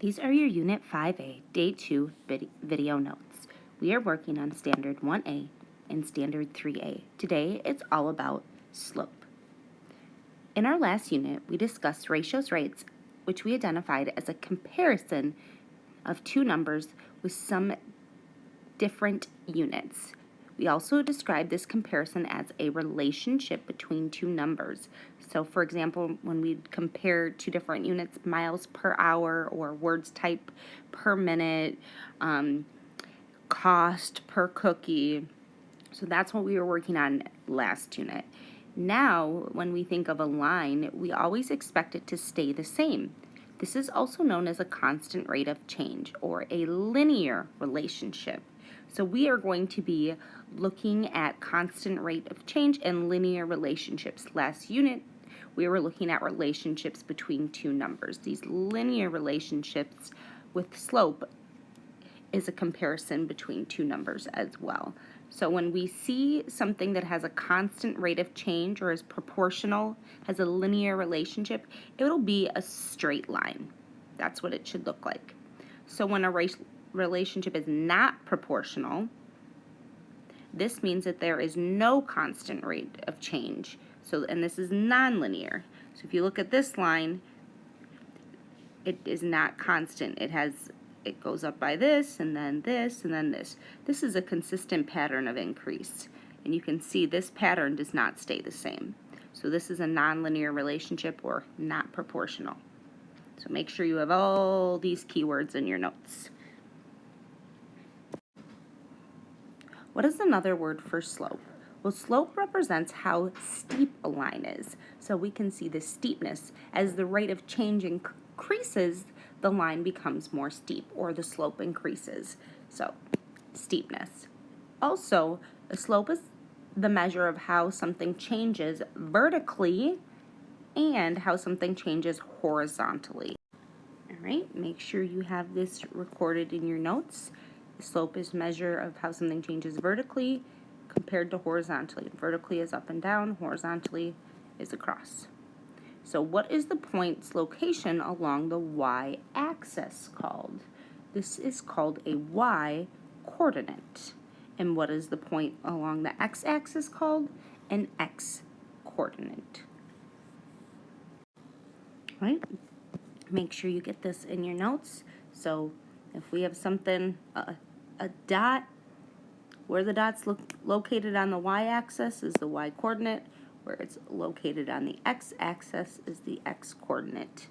These are your Unit 5A, Day 2 video notes. We are working on Standard 1A and Standard 3A. Today, it's all about slope. In our last unit, we discussed ratios rates, which we identified as a comparison of two numbers with some different units. We also described this comparison as a relationship between two numbers. So, for example, when we compare two different units, miles per hour or words type per minute, cost per cookie. So that's what we were working on last unit. Now, when we think of a line, we always expect it to stay the same. This is also known as a constant rate of change or a linear relationship. So we are going to be looking at constant rate of change and linear relationships. Last unit, we were looking at relationships between two numbers. These linear relationships with slope is a comparison between two numbers as well. So when we see something that has a constant rate of change or is proportional, has a linear relationship, it'll be a straight line. That's what it should look like. So when a relationship is not proportional, this means that there is no constant rate of change. And this is nonlinear. So if you look at this line, it is not constant. It goes up by this, and then this, and then this. This is a consistent pattern of increase. And you can see this pattern does not stay the same. So this is a nonlinear relationship or not proportional. So make sure you have all these keywords in your notes. What is another word for slope? Well, slope represents how steep a line is. So we can see the steepness. As the rate of change increases, the line becomes more steep, or the slope increases. So, steepness. Also, a slope is the measure of how something changes vertically and how something changes horizontally. All right, make sure you have this recorded in your notes. The slope is measure of how something changes vertically compared to horizontally. Vertically is up and down, horizontally is across. So what is the point's location along the y-axis called? This is called a y-coordinate. And what is the point along the x-axis called? An x-coordinate. Right? Make sure you get this in your notes. So if we have something, a dot, where the dot's located on the y-axis is the y-coordinate. Where it's located on the x-axis is the x-coordinate.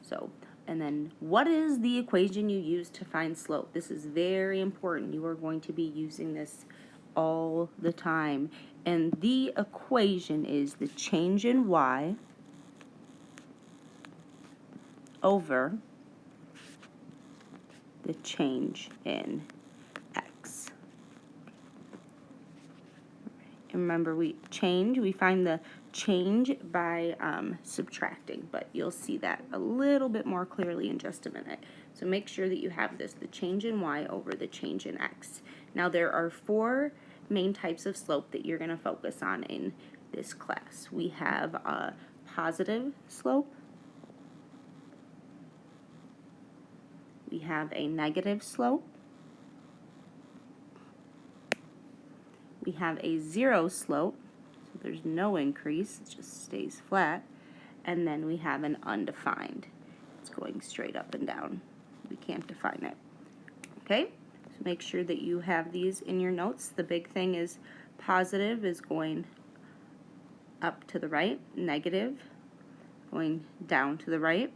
So, and then what is the equation you use to find slope? This is very important. You are going to be using this all the time. And the equation is the change in y over the change in x. And remember, we find the change by subtracting, but you'll see that a little bit more clearly in just a minute. So make sure that you have this, the change in y over the change in x. Now there are four main types of slope that you're going to focus on in this class. We have a positive slope. We have a negative slope. We have a zero slope, so there's no increase, it just stays flat. And then we have an undefined. It's going straight up and down. We can't define it. Okay, so make sure that you have these in your notes. The big thing is positive is going up to the right, negative going down to the right,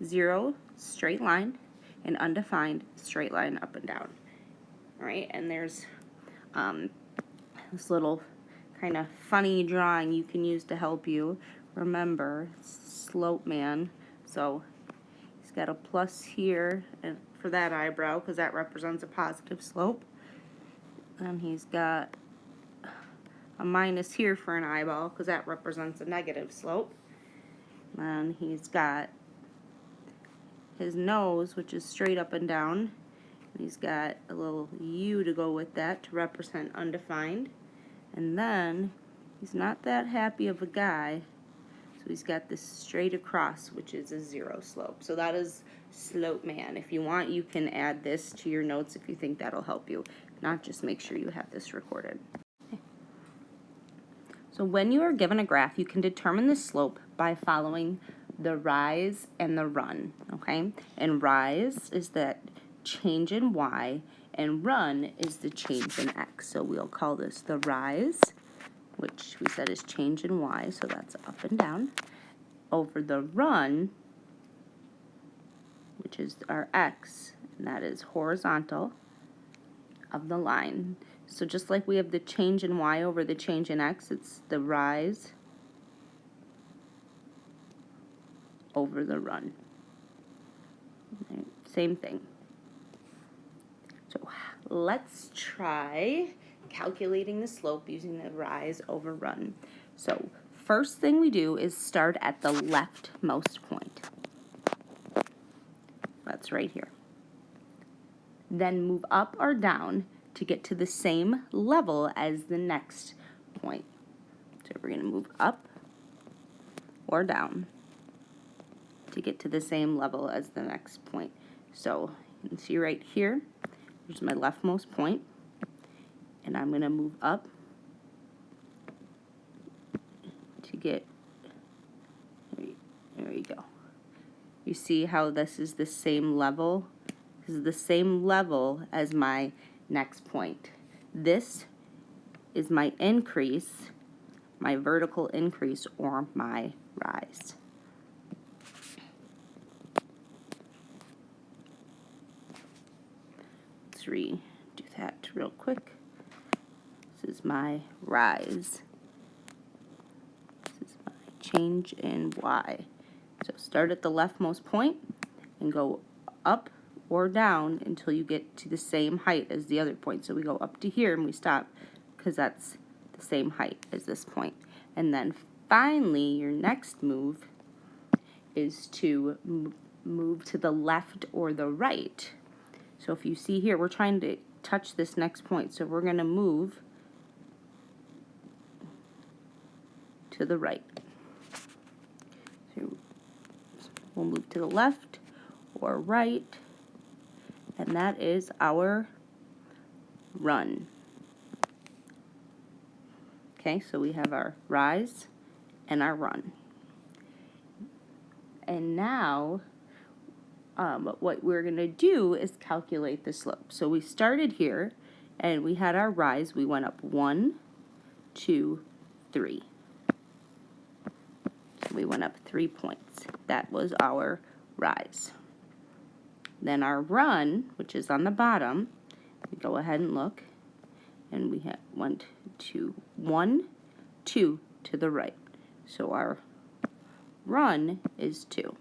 zero, straight line, and undefined, straight line up and down. All right, and there's this little kind of funny drawing you can use to help you remember slope man. So he's got a plus here and for that eyebrow because that represents a positive slope, and he's got a minus here for an eyeball because that represents a negative slope, and he's got his nose, which is straight up and down. He's got a little U to go with that to represent undefined. And then he's not that happy of a guy, so So he's got this straight across, which is a 0 slope. So that is Slope Man. If you want, you can add this to your notes if you think that'll help you. If not, just make sure you have this recorded. Okay. So when you are given a graph, you can determine the slope by following the rise and the run, okay? And rise is that change in y, and run is the change in x. So we'll call this the rise, which we said is change in y, so that's up and down, over the run, which is our x, and that is horizontal of the line. So just like we have the change in y over the change in x, it's the rise over the run. Okay, same thing. So let's try calculating the slope using the rise over run. So first thing we do is start at the leftmost point. That's right here. Then move up or down to get to the same level as the next point. So we're going to move up or down to get to the same level as the next point. So you can see right here, here's my leftmost point, and I'm going to move up to get, there you go. You see how this is the same level? This is the same level as my next point. This is my increase, my vertical increase, or my rise. Let's redo that real quick. This is my rise. This is my change in y. So start at the leftmost point and go up or down until you get to the same height as the other point. So we go up to here and we stop because that's the same height as this point. And then finally, your next move is to move to the left or the right. So if you see here, we're trying to touch this next point. So we're going to move to the right. So we'll move to the left or right, and that is our run. Okay, so we have our rise and our run. And now what we're going to do is calculate the slope. So we started here, and we had our rise. We went up 1, 2, 3. So we went up 3 points. That was our rise. Then our run, which is on the bottom, we go ahead and look, and we went to 1, 2 to the right. So our run is 2.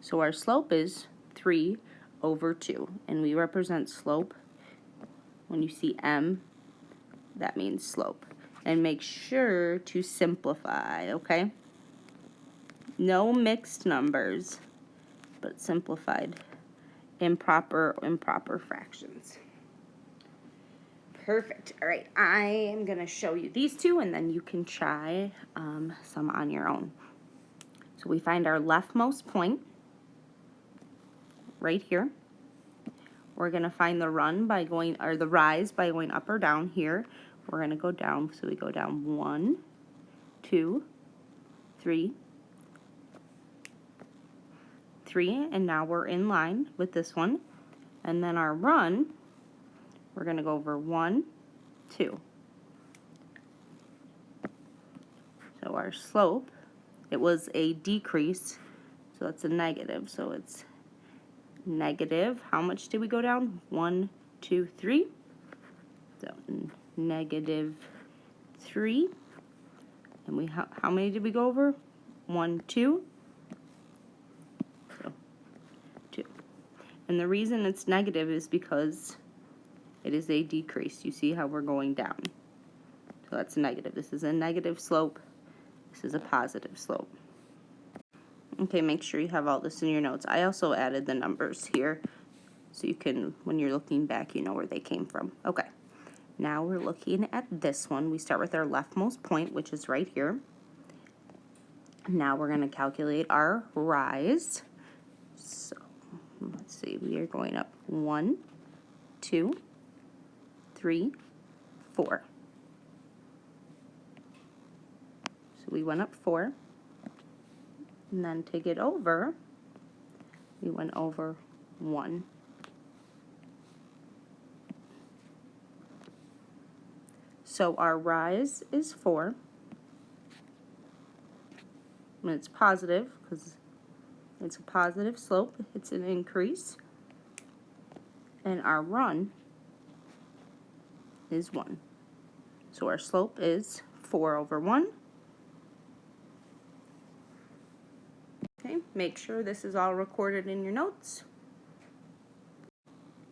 So our slope is 3 over 2, and we represent slope. When you see M, that means slope. And make sure to simplify, okay? No mixed numbers, but simplified. Improper fractions. Perfect. All right, I am going to show you these two, and then you can try some on your own. So we find our leftmost point right here. We're going to find the run by going, or the rise by going up or down here. We're going to go down, so we go down 1, 2, 3, 3, and now we're in line with this one. And then our run, we're going to go over 1, 2. So our slope, it was a decrease, so that's a negative. So it's negative. How much did we go down? 1, 2, 3. So negative 3. And we how many did we go over? 1, 2. So 2. And the reason it's negative is because it is a decrease. You see how we're going down. So that's negative. This is a negative slope. This is a positive slope. Okay, make sure you have all this in your notes. I also added the numbers here so you can, when you're looking back, you know where they came from. Okay, now we're looking at this one. We start with our leftmost point, which is right here. Now we're going to calculate our rise. So let's see, we are going up 1, 2, 3, 4. So we went up 4. And then to get over, we went over 1. So our rise is 4. And it's positive because it's a positive slope. It's an increase. And our run is 1. So our slope is 4 over 1. Okay, make sure this is all recorded in your notes.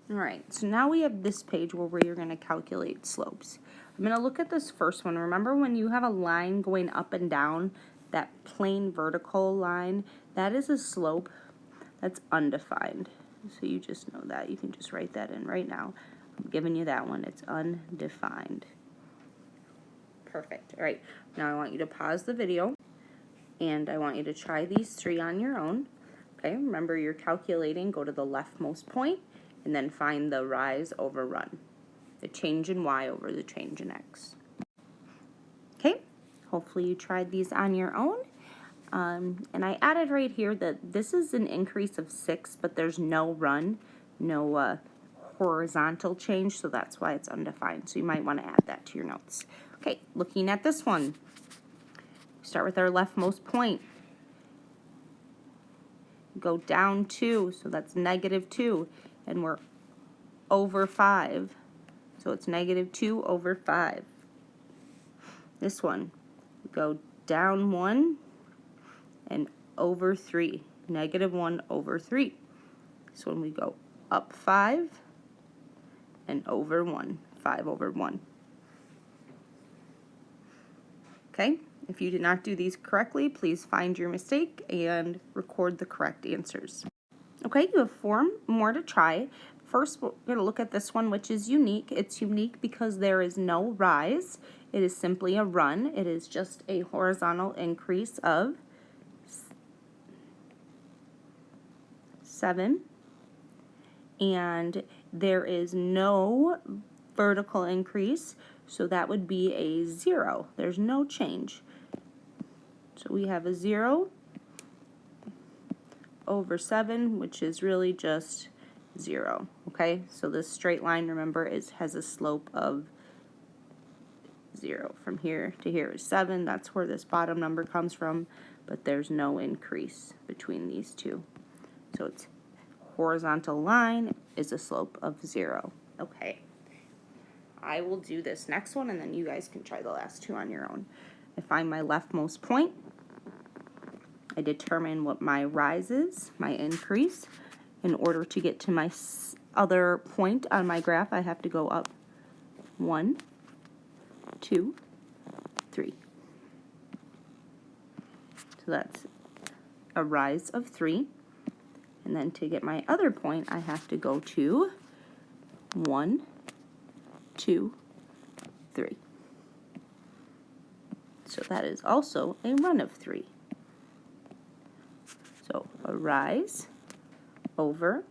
Alright, so now we have this page where we're going to calculate slopes. I'm going to look at this first one. Remember when you have a line going up and down, that plain vertical line, that is a slope that's undefined. So you just know that. You can just write that in right now. I'm giving you that one. It's undefined. Perfect. Alright, now I want you to pause the video and I want you to try these 3 on your own. Okay, remember you're calculating, go to the leftmost point and then find the rise over run. The change in y over the change in x. Okay, hopefully you tried these on your own. And I added right here that this is an increase of 6, but there's no run, no horizontal change, so that's why it's undefined. So you might want to add that to your notes. Okay, looking at this one. Start with our leftmost point. Go down 2, so that's negative 2, and we're over 5. So it's negative 2 over 5. This one, go down 1 and over 3. Negative 1 over 3. So when we go up 5 and over 1. 5 over 1. Okay? If you did not do these correctly, please find your mistake and record the correct answers. Okay, you have 4 more to try. First, we're going to look at this one, which is unique. It's unique because there is no rise. It is simply a run. It is just a horizontal increase of 7. And there is no vertical increase, so that would be a 0. There's no change. So we have a 0 over 7, which is really just 0. Okay, so this straight line, remember, has a slope of 0. From here to here is 7. That's where this bottom number comes from, but there's no increase between these two. So it's horizontal line is a slope of 0. Okay, I will do this next one, and then you guys can try the last 2 on your own. I find my leftmost point. I determine what my rise is, my increase. In order to get to my other point on my graph, I have to go up 1, 2, 3. So that's a rise of 3. And then to get my other point, I have to go to 1, 2, 3. So that is also a run of 3. So a rise over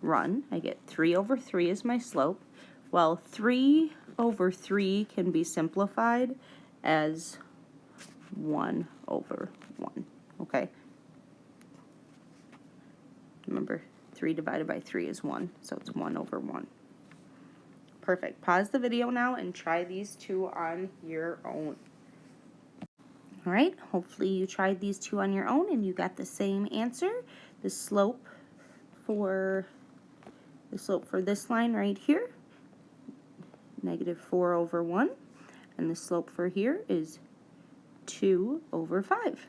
run. I get 3 over 3 is my slope. Well, 3 over 3 can be simplified as 1 over 1. Okay? Remember, 3 divided by 3 is 1, so it's 1 over 1. Perfect. Pause the video now and try these 2 on your own. Alright, hopefully you tried these 2 on your own and you got the same answer. The slope for this line right here, negative 4 over 1, and the slope for here is 2 over 5.